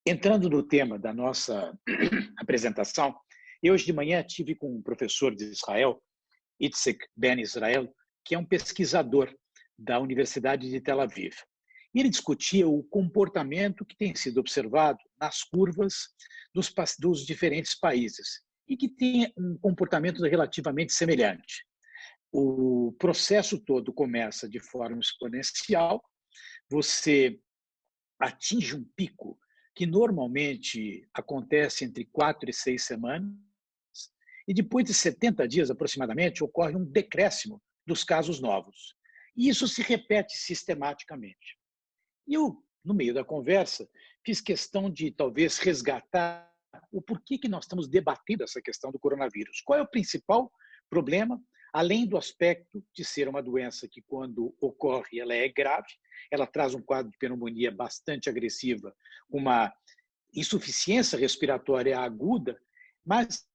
Entrando no tema da nossa apresentação, eu hoje de manhã tive com um professor de Israel, Itzik Ben Israel, que é um pesquisador da Universidade de Tel Aviv. E ele discutia o comportamento que tem sido observado nas curvas dos diferentes países e que tem um comportamento relativamente semelhante. O processo todo começa de forma exponencial, você atinge um pico que normalmente acontece entre 4 e 6 semanas, e depois de 70 dias aproximadamente ocorre um decréscimo dos casos novos. E isso se repete sistematicamente. E eu, no meio da conversa, fiz questão de talvez resgatar o porquê que nós estamos debatendo essa questão do coronavírus. Qual é o principal problema, além do aspecto de ser uma doença que, quando ocorre, ela é grave, ela traz um quadro de pneumonia bastante agressiva, uma insuficiência respiratória aguda, mas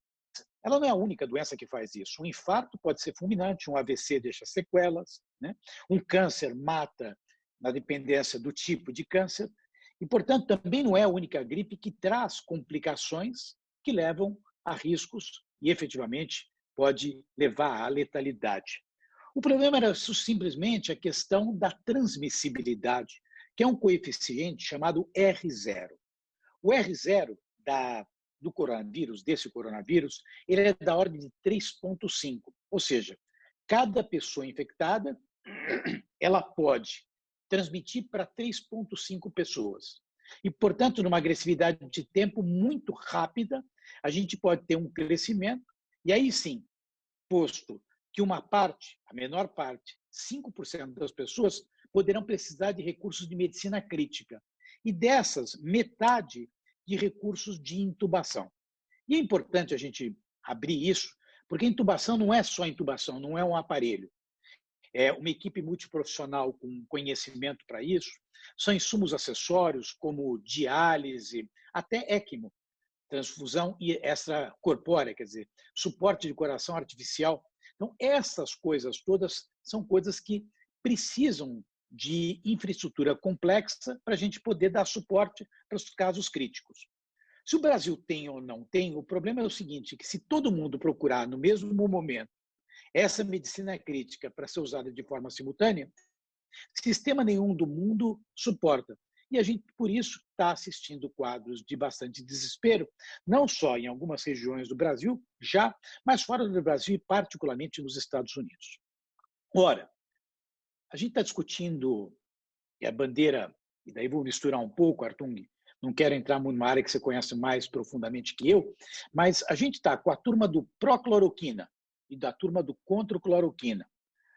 ela não é a única doença que faz isso. Um infarto pode ser fulminante, um AVC deixa sequelas, né? Um câncer mata na dependência do tipo de câncer, e, portanto, também não é a única gripe que traz complicações que levam a riscos e, efetivamente, pode levar à letalidade. O problema era simplesmente a questão da transmissibilidade, que é um coeficiente chamado R0. O R0 do coronavírus, desse coronavírus, ele é da ordem de 3,5, ou seja, cada pessoa infectada, ela pode transmitir para 3,5 pessoas. E, portanto, numa agressividade de tempo muito rápida, a gente pode ter um crescimento, e aí sim, posto que uma parte, a menor parte, 5% das pessoas, poderão precisar de recursos de medicina crítica. E dessas, metade de recursos de intubação. E é importante a gente abrir isso, porque intubação não é só intubação, não é um aparelho. É uma equipe multiprofissional com conhecimento para isso, são insumos acessórios como diálise, até ECMO, transfusão extracorpórea, quer dizer, suporte de coração artificial. Então, essas coisas todas são coisas que precisam de infraestrutura complexa para a gente poder dar suporte para os casos críticos. Se o Brasil tem ou não tem, o problema é o seguinte, que se todo mundo procurar no mesmo momento essa medicina crítica para ser usada de forma simultânea, sistema nenhum do mundo suporta. E a gente, por isso, está assistindo quadros de bastante desespero, não só em algumas regiões do Brasil, já, mas fora do Brasil e particularmente nos Estados Unidos. Ora, a gente está discutindo a bandeira, e daí vou misturar um pouco, Artung, não quero entrar numa área que você conhece mais profundamente que eu, mas a gente está com a turma do pró-cloroquina e da turma do contra-cloroquina,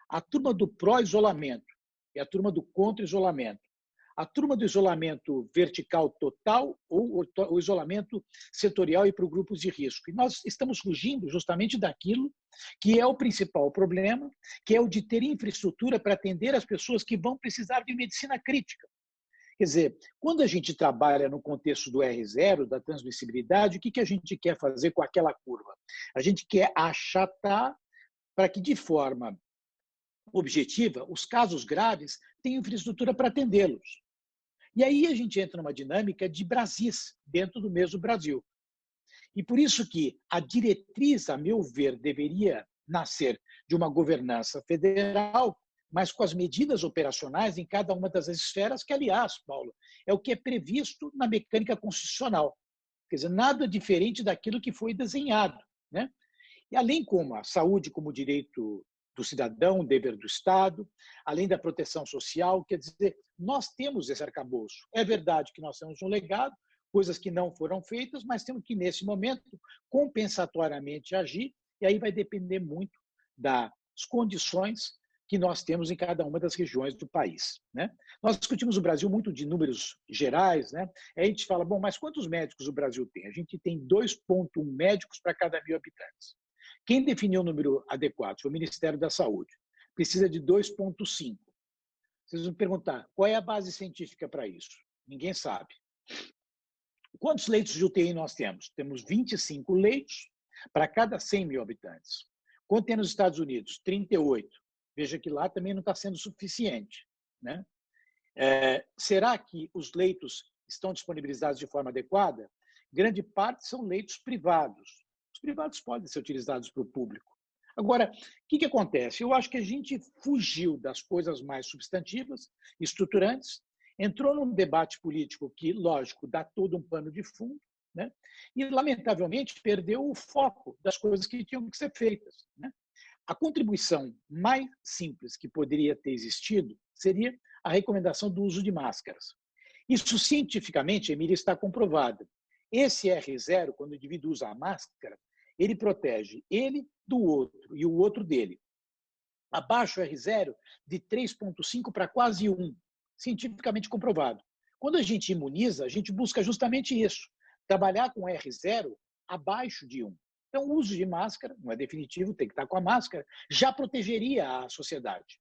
a turma do pró-isolamento e a turma do contra-isolamento, a turma do isolamento vertical total ou o isolamento setorial e para grupos de risco. E nós estamos fugindo justamente daquilo que é o principal problema, que é o de ter infraestrutura para atender as pessoas que vão precisar de medicina crítica. Quer dizer, quando a gente trabalha no contexto do R0, da transmissibilidade, o que a gente quer fazer com aquela curva? A gente quer achatar para que, de forma objetiva, os casos graves tenham infraestrutura para atendê-los. E aí a gente entra numa dinâmica de Brasis, dentro do mesmo Brasil. E por isso que a diretriz, a meu ver, deveria nascer de uma governança federal, mas com as medidas operacionais em cada uma das esferas, que, aliás, Paulo, é o que é previsto na mecânica constitucional. Quer dizer, nada diferente daquilo que foi desenhado, né? E além como a saúde como direito do cidadão, dever do Estado, além da proteção social, quer dizer, nós temos esse arcabouço. É verdade que nós temos um legado, coisas que não foram feitas, mas temos que, nesse momento, compensatoriamente agir, e aí vai depender muito das condições que nós temos em cada uma das regiões do país, né? Nós discutimos o Brasil muito de números gerais, né? Aí a gente fala, bom, mas quantos médicos o Brasil tem? A gente tem 2,1 médicos para cada 1.000 habitantes. Quem definiu o número adequado foi o Ministério da Saúde. Precisa de 2,5. Vocês vão perguntar, qual é a base científica para isso? Ninguém sabe. Quantos leitos de UTI nós temos? Temos 25 leitos para cada 100.000 habitantes. Quanto tem nos Estados Unidos? 38. Veja que lá também não está sendo suficiente, né? Será que os leitos estão disponibilizados de forma adequada, grande parte são leitos privados. Os privados podem ser utilizados para o público. Agora, o que acontece? Eu acho que a gente fugiu das coisas mais substantivas, estruturantes, entrou num debate político que, lógico, dá todo um pano de fundo, né? E, lamentavelmente, perdeu o foco das coisas que tinham que ser feitas, né? A contribuição mais simples que poderia ter existido seria a recomendação do uso de máscaras. Isso, cientificamente, Emília, está comprovado. Esse R0, quando o indivíduo usa a máscara, ele protege ele do outro e o outro dele. Abaixo o R0 de 3,5 para quase 1, cientificamente comprovado. Quando a gente imuniza, a gente busca justamente isso, trabalhar com R0 abaixo de 1. Então, o uso de máscara, não é definitivo, tem que estar com a máscara, já protegeria a sociedade.